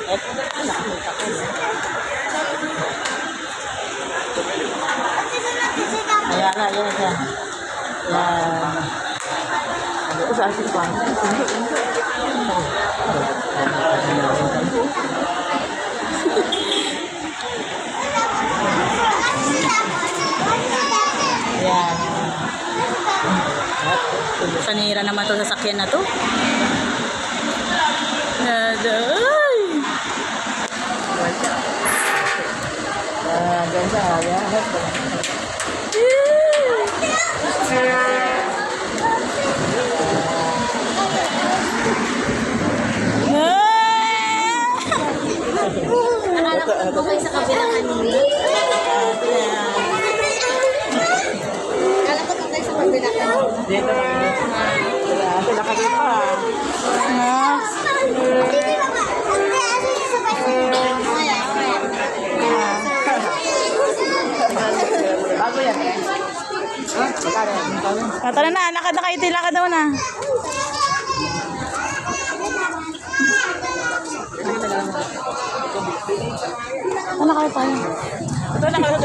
Ito na nakita ko. Ayan na, ayan siya. Ayan. Ano ko sa asin pa? Ayan. Sanira naman to sa sakyan na to. Aday! Ganda. Ayan. Nakala ko kayo sa kabilang kanina. Akala ko kayo sa kabilang kanina. Dito lang. Sila kami pa. Bago yan. Tara na, lakad na kayo, lakad na muna. Ano kayo tayo? Ito na kayo.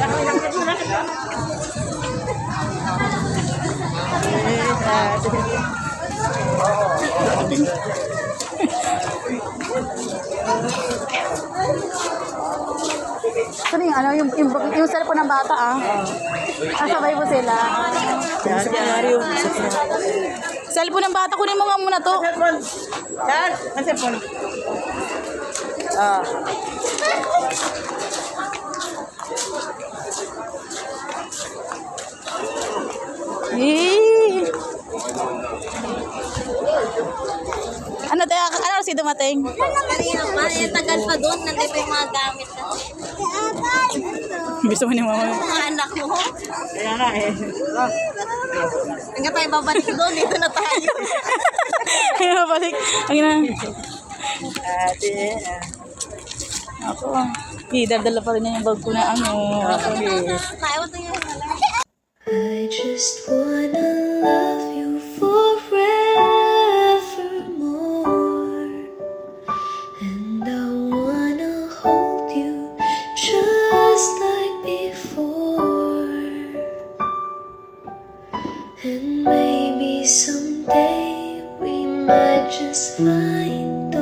Sorry, ano, yung cellphone ng bata, ah. Kasabay mo sila. Cellphone ng bata, kunin mo nga muna to. Yan, ang cellphone. Ah. Eh. Ano si dumating? Kanina pa, tagal pa doon. Nandito yung mga gamit na. Gusto mo ni mama? Mga anak mo. Kaya nga eh. Hanggang tayo babalik doon, dito na tayo. Ay, mabalik. Ang ina. Ate. Ako. Dala pa rin niya yung bag ko na ano. Tayo ito yung I just wanna love you forevermore, and I wanna hold you just like before, and maybe someday we might just find